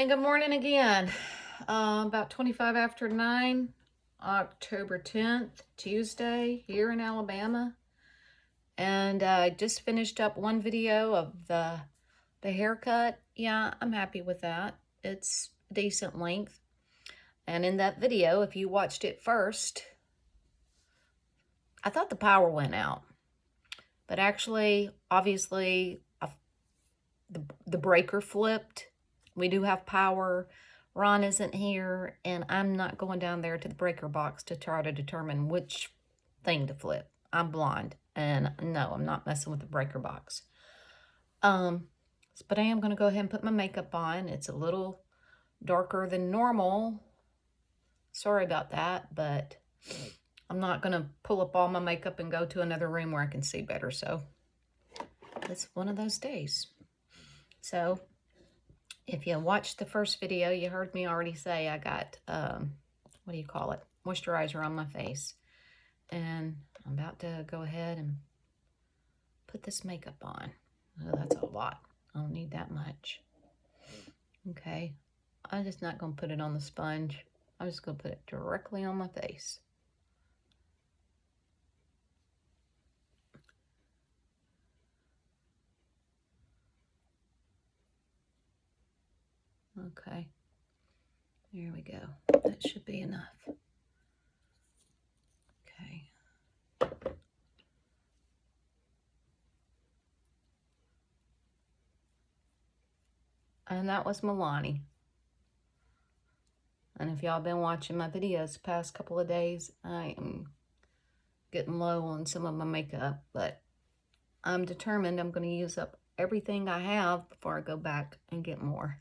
And good morning again. About 25 after 9, October 10th, Tuesday, here in Alabama. And I just finished up one video of the haircut. Yeah, I'm happy with that. It's decent length. And in that video, if you watched it first, I thought the power went out. But actually, obviously, the breaker flipped. We do have power. Ron isn't here, and I'm not going down there to the breaker box to try to determine which thing to flip. I'm blind, and no, I'm not messing with the breaker box. But I am going to go ahead and put my makeup on. It's a little darker than normal. Sorry about that, but I'm not going to pull up all my makeup and go to another room where I can see better, so it's one of those days. So if you watched the first video, you heard me already say I got, what do you call it? Moisturizer on my face. And I'm about to go ahead and put this makeup on. Oh, that's a lot. I don't need that much. Okay. I'm just not going to put it on the sponge. I'm just going to put it directly on my face. Okay. There we go. That should be enough. Okay. And that was Milani. And if y'all been watching my videos the past couple of days, I am getting low on some of my makeup, but I'm determined I'm going to use up everything I have before I go back and get more.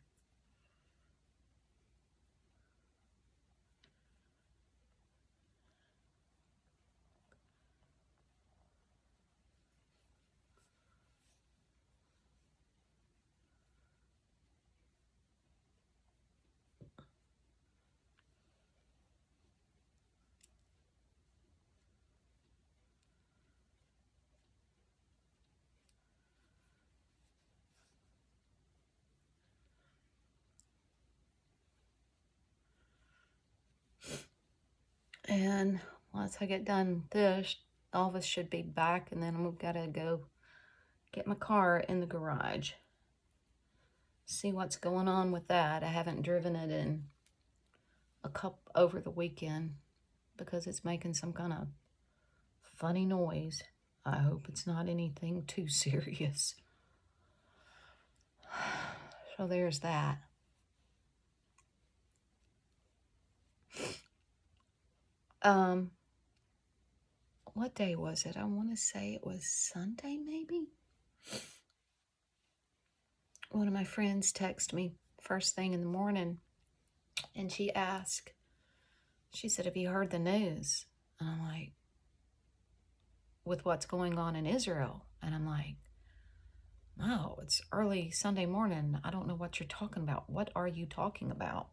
And once I get done this, Elvis should be back, and then I'm gotta go get my car in the garage. See what's going on with that. I haven't driven it in over the weekend because it's making some kind of funny noise. I hope it's not anything too serious. So there's that. What day was it? I want to say it was Sunday, maybe? One of my friends texted me first thing in the morning, and she said, have you heard the news? And I'm like, with what's going on in Israel? And I'm like, no, it's early Sunday morning. I don't know what you're talking about. What are you talking about?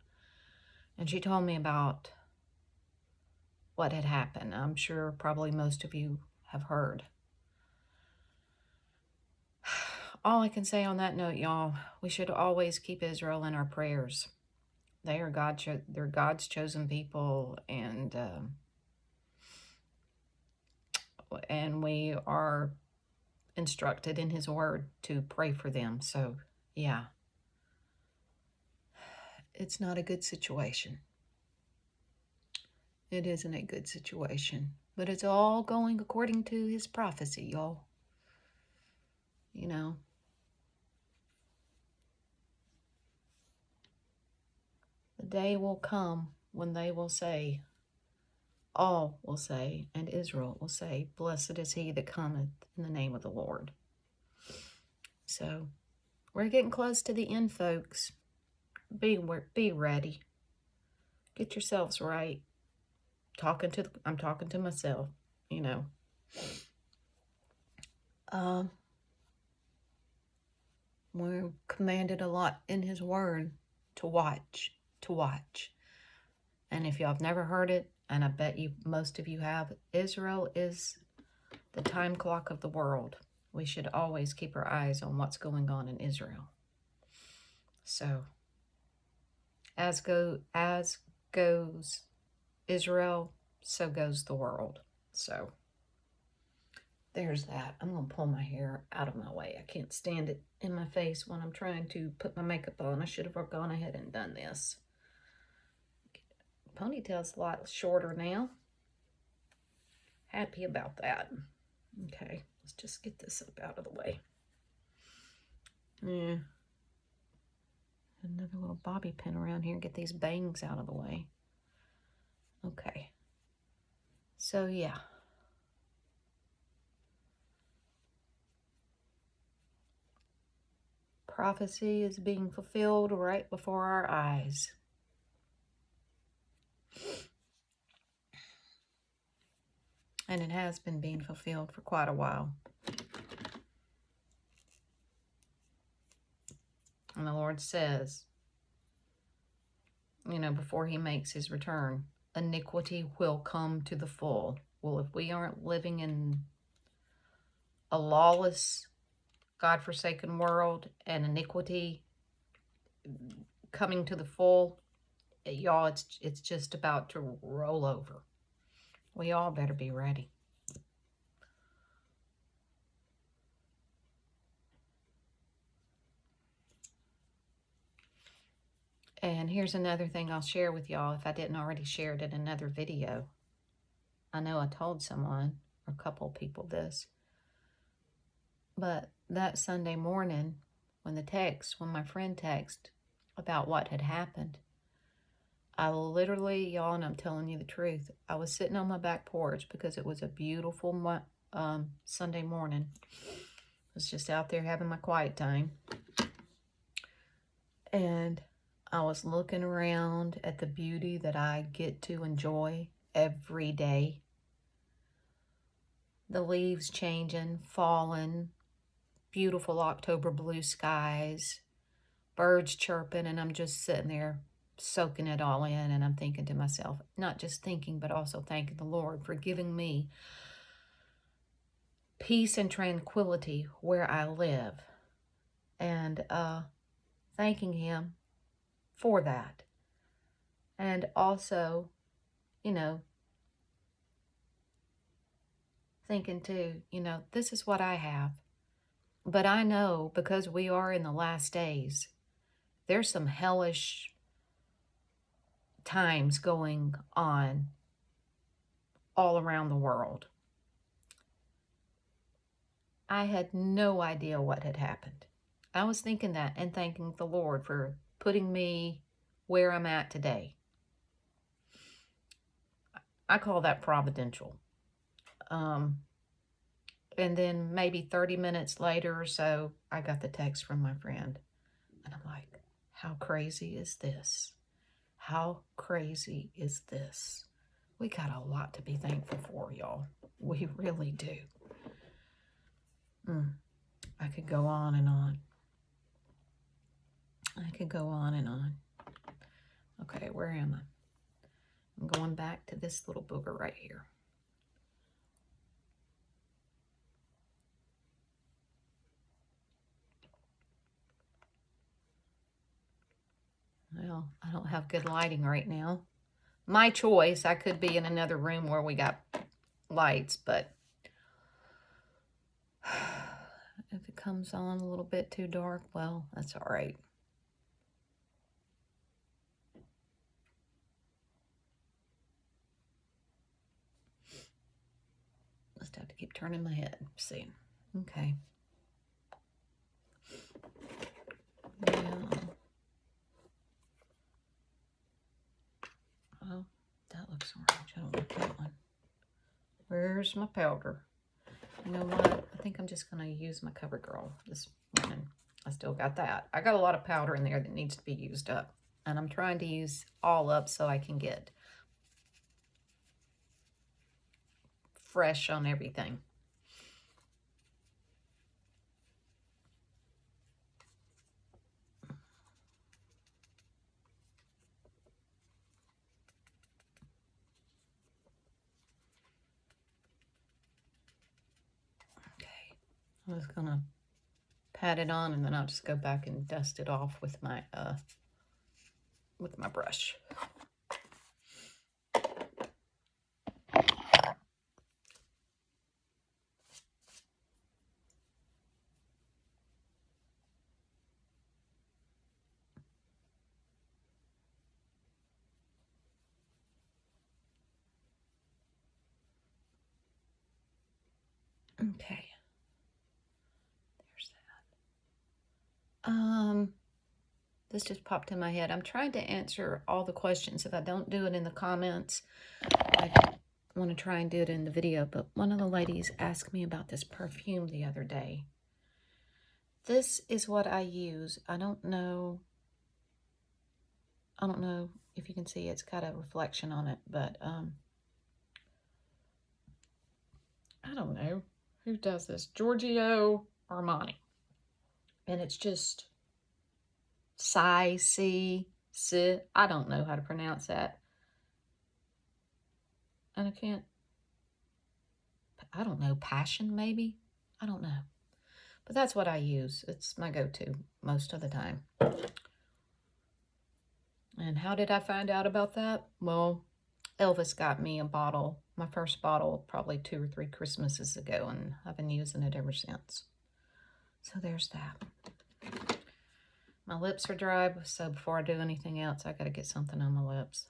And she told me about what had happened. I'm sure probably most of you have heard. All I can say on that note, y'all, we should always keep Israel in our prayers. They are they're God's chosen people, and we are instructed in His Word to pray for them. So, yeah, it's not a good situation. It isn't a good situation, but it's all going according to His prophecy, y'all. You know. The day will come when they will say, all will say, and Israel will say, blessed is he that cometh in the name of the Lord. So, we're getting close to the end, folks. Be ready. Get yourselves right. I'm talking to myself, you know. We're commanded a lot in His Word to watch. And if y'all have never heard it, and I bet most of you have, Israel is the time clock of the world. We should always keep our eyes on what's going on in Israel. So, as goes Israel, so goes the world. So there's that. I'm going to pull my hair out of my way. I can't stand it in my face when I'm trying to put my makeup on. I should have gone ahead and done this. Ponytail's a lot shorter now. Happy about that. Okay, let's just get this up out of the way. Yeah. Another little bobby pin around here. Get these bangs out of the way. Okay. So, yeah. Prophecy is being fulfilled right before our eyes. And it has been being fulfilled for quite a while. And the Lord says, you know, before he makes his return, iniquity will come to the full. Well, if we aren't living in a lawless, God-forsaken world and iniquity coming to the full, y'all, it's just about to roll over. We all better be ready. And here's another thing I'll share with y'all if I didn't already share it in another video. I know I told someone, or a couple people this, but that Sunday morning when my friend texted about what had happened, I literally, y'all, and I'm telling you the truth, I was sitting on my back porch because it was a beautiful Sunday morning. I was just out there having my quiet time. And I was looking around at the beauty that I get to enjoy every day. The leaves changing, falling, beautiful October blue skies, birds chirping, and I'm just sitting there soaking it all in, and I'm thinking to myself, not just thinking, but also thanking the Lord for giving me peace and tranquility where I live, and thanking him for that. And also, you know, thinking too, you know, this is what I have. But I know because we are in the last days, there's some hellish times going on all around the world. I had no idea what had happened. I was thinking that and thanking the Lord for putting me where I'm at today. I call that providential. And then maybe 30 minutes later or so, I got the text from my friend. And I'm like, how crazy is this? How crazy is this? We got a lot to be thankful for, y'all. We really do. I could go on and on. I could go on and on. Okay, where am I? I'm going back to this little booger right here. Well, I don't have good lighting right now. My choice. I could be in another room where we got lights, but if it comes on a little bit too dark, well, that's all right. Just have to keep turning my head. See. Okay. Yeah. Oh, that looks orange. I don't like that one. Where's my powder? You know what? I think I'm just going to use my CoverGirl this morning. I still got that. I got a lot of powder in there that needs to be used up. And I'm trying to use all up so I can get fresh on everything. Okay. I'm just going to pat it on and then I'll just go back and dust it off with my with my brush. Okay. There's that. This just popped in my head. I'm trying to answer all the questions. If I don't do it in the comments, I want to try and do it in the video. But one of the ladies asked me about this perfume the other day. This is what I use. I don't know if you can see it's got a reflection on it, but I don't know who does this. Giorgio Armani. And it's just I don't know how to pronounce that. And I don't know, passion maybe? I don't know. But that's what I use. It's my go-to most of the time. And how did I find out about that? Well, Elvis got me a bottle, my first bottle, probably 2 or 3 Christmases ago, and I've been using it ever since. So there's that. My lips are dry, so before I do anything else, I gotta get something on my lips.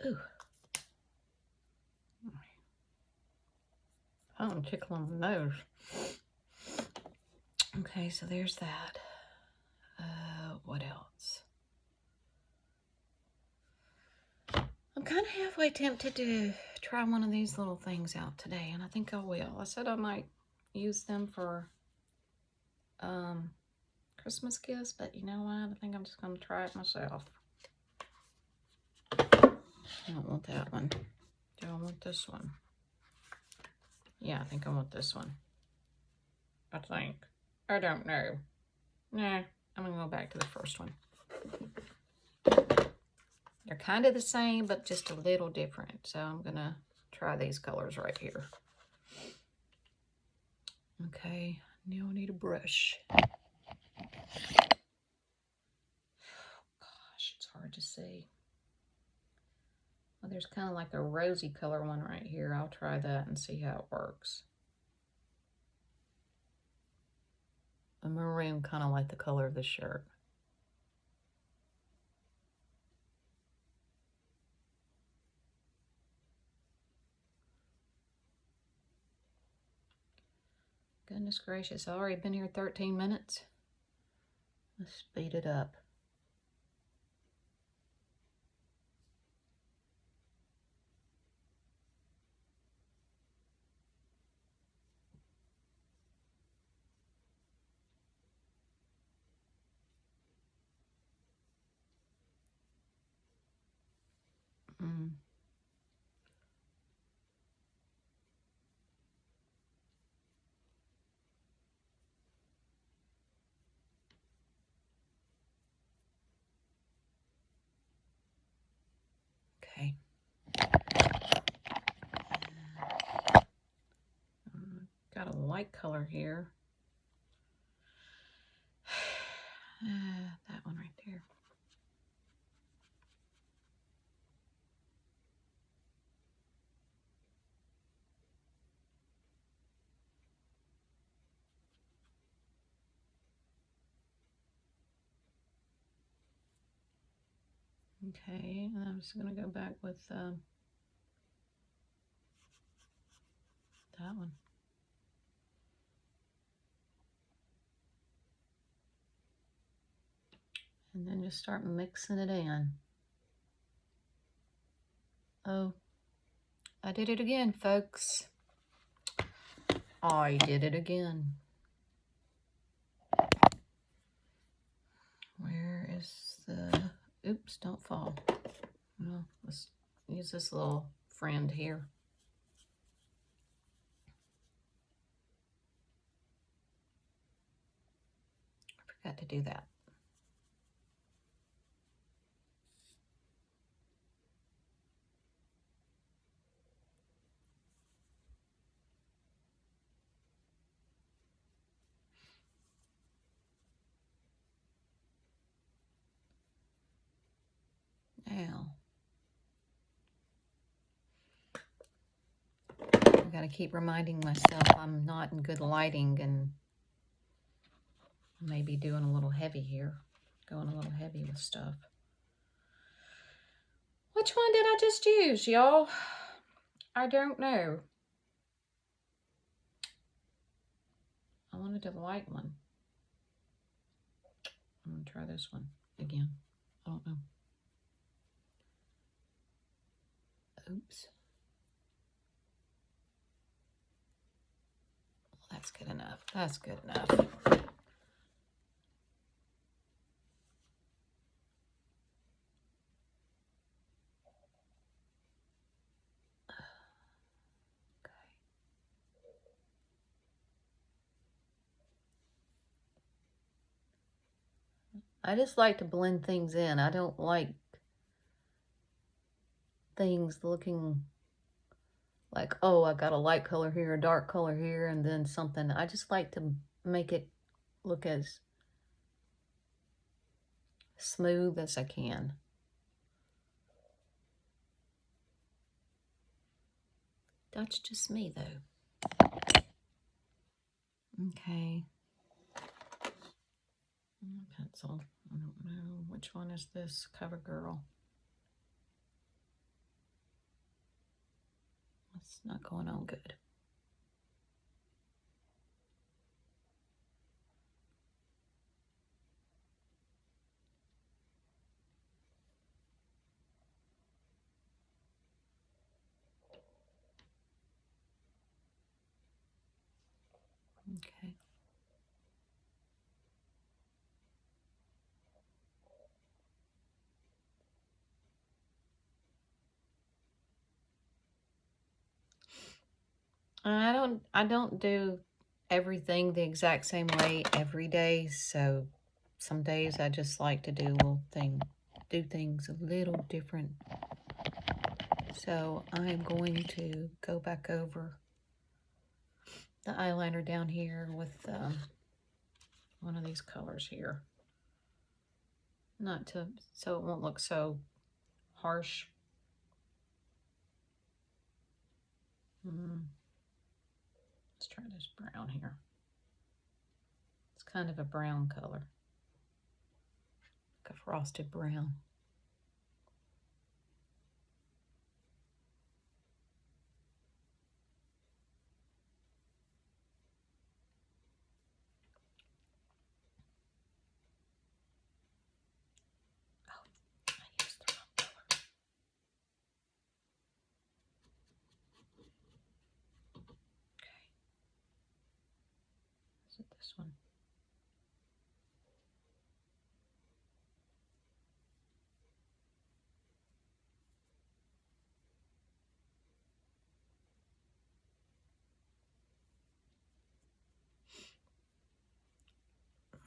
Ooh. Oh, I'm tickling my nose. Okay, so there's that. What else? I'm kind of halfway tempted to try one of these little things out today, and I think I will. I said I might use them for Christmas gifts, but you know what? I think I'm just going to try it myself. I don't want that one. Do I want this one? Yeah, I think I want this one. I think. I don't know. Nah, I'm going to go back to the first one. They're kind of the same, but just a little different. So I'm going to try these colors right here. Okay, now I need a brush. Oh, gosh, it's hard to see. Well, there's kind of like a rosy color one right here. I'll try that and see how it works. A maroon, kind of like the color of the shirt. Goodness gracious, I've already been here 13 minutes. Let's speed it up. Okay. Got a light color here. That one right there. Okay, and I'm just going to go back with that one. And then just start mixing it in. Oh, I did it again, folks. I did it again. Where is the... Oops, don't fall. Well, let's use this little friend here. I forgot to do that. Now, I gotta keep reminding myself I'm not in good lighting and maybe doing a little heavy here, going a little heavy with stuff. Which one did I just use, y'all? I don't know. I wanted a light one. I'm gonna try this one again. I don't know. Oops. That's good enough. That's good enough. I just like to blend things in. I don't like things looking like, oh, I got a light color here, a dark color here, and then something. I just like to make it look as smooth as I can. That's just me, though. Okay. Pencil. I don't know. Which one is this? CoverGirl. It's not going on good. Okay. I don't do everything the exact same way every day, so some days I just like to do things a little different. So I'm going to go back over the eyeliner down here with one of these colors here. Not to, so it won't look so harsh. Let's try this brown here. It's kind of a brown color, like a frosted brown. This one.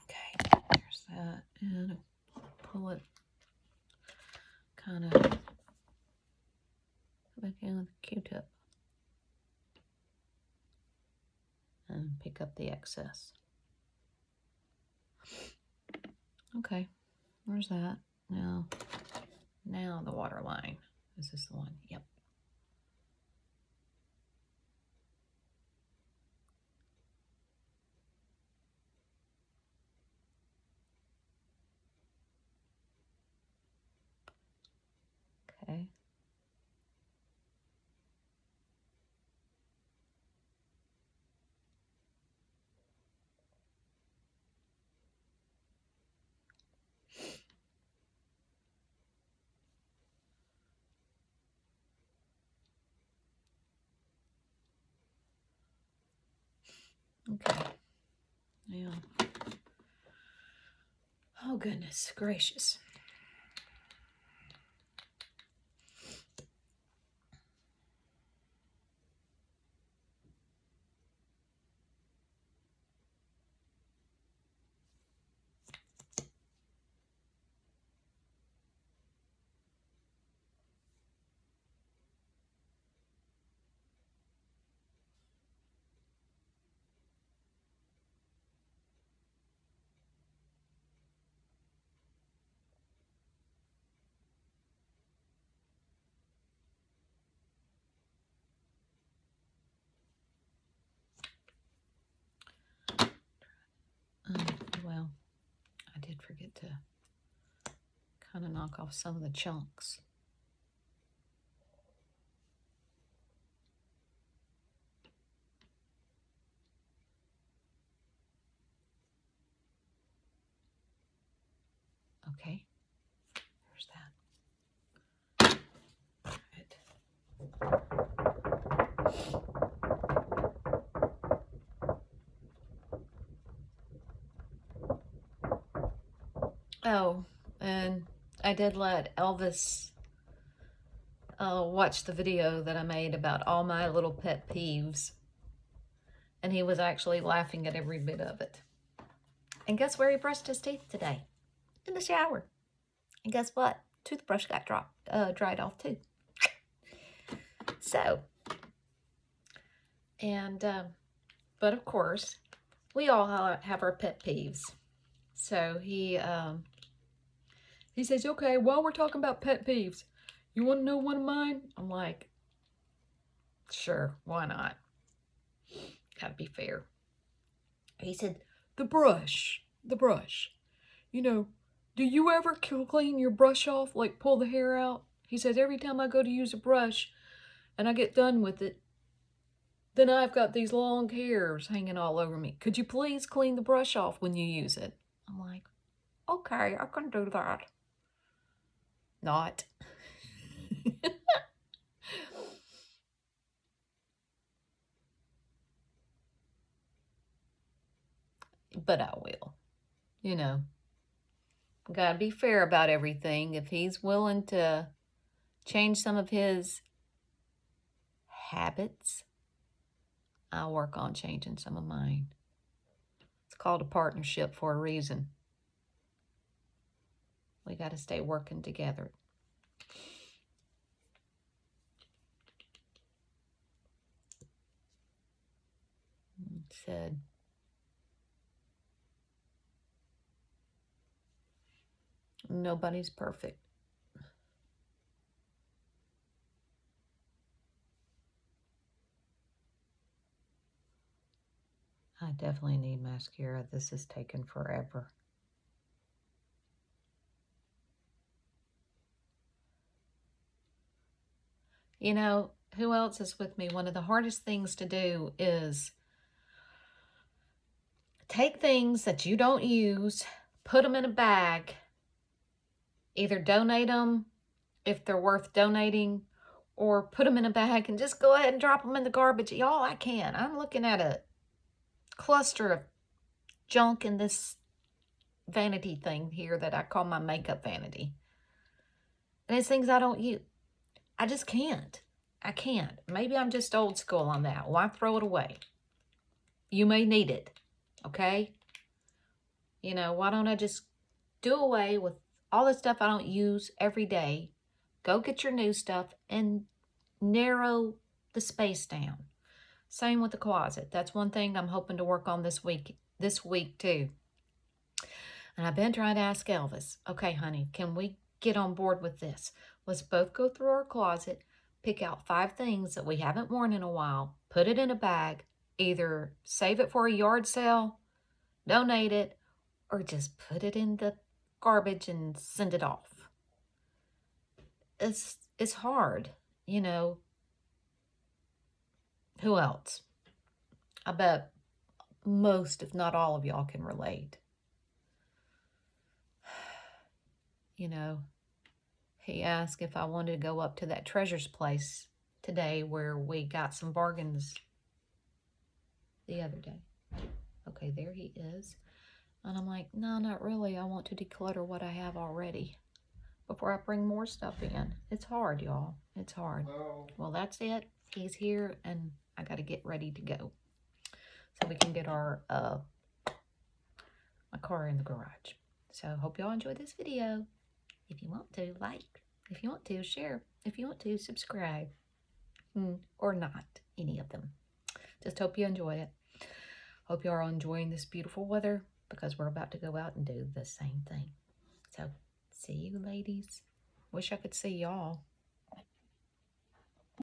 Okay, there's that, and pull it kind of back in with a Q-tip and pick up the excess. Okay, where's that? Now the water line. Is this the one? Yep. Okay. Okay. Now, oh goodness gracious. forget to kind of knock off some of the chunks. Okay, there's that. Oh, and I did let Elvis watch the video that I made about all my little pet peeves. And he was actually laughing at every bit of it. And guess where he brushed his teeth today? In the shower. And guess what? Toothbrush got dried off too. So, and, but of course, we all have our pet peeves. So he says, okay, while we're talking about pet peeves, you want to know one of mine? I'm like, sure, why not? Gotta be fair. He said, the brush. You know, do you ever clean your brush off, like pull the hair out? He says, every time I go to use a brush and I get done with it, then I've got these long hairs hanging all over me. Could you please clean the brush off when you use it? I'm like, okay, I can do that. Not. But I will. You know, gotta be fair about everything. If he's willing to change some of his habits, I'll work on changing some of mine. It's called a partnership for a reason. We got to stay working together. It said, nobody's perfect. I definitely need mascara. This is taking forever. You know, who else is with me? One of the hardest things to do is take things that you don't use, put them in a bag, either donate them if they're worth donating, or put them in a bag and just go ahead and drop them in the garbage. Y'all, I can't. I'm looking at a cluster of junk in this vanity thing here that I call my makeup vanity. And it's things I don't use. I just can't. I can't. Maybe I'm just old school on that. Why throw it away? You may need it, okay? You know, why don't I just do away with all the stuff I don't use every day, go get your new stuff, and narrow the space down. Same with the closet. That's one thing I'm hoping to work on this week too. And I've been trying to ask Elvis, okay, honey, can we get on board with this? Let's both go through our closet, pick out 5 things that we haven't worn in a while, put it in a bag, either save it for a yard sale, donate it, or just put it in the garbage and send it off. It's hard, you know. Who else? I bet most, if not all of y'all can relate. You know, he asked if I wanted to go up to that Treasure's place today where we got some bargains the other day. Okay, there he is. And I'm like, no, not really. I want to declutter what I have already before I bring more stuff in. It's hard, y'all. It's hard. Well, that's it. He's here, and I got to get ready to go so we can get our my car in the garage. So hope y'all enjoyed this video. If you want to, like. If you want to, share. If you want to, subscribe. Or not, any of them. Just hope you enjoy it. Hope you are enjoying this beautiful weather, because we're about to go out and do the same thing. So, see you ladies. Wish I could see y'all.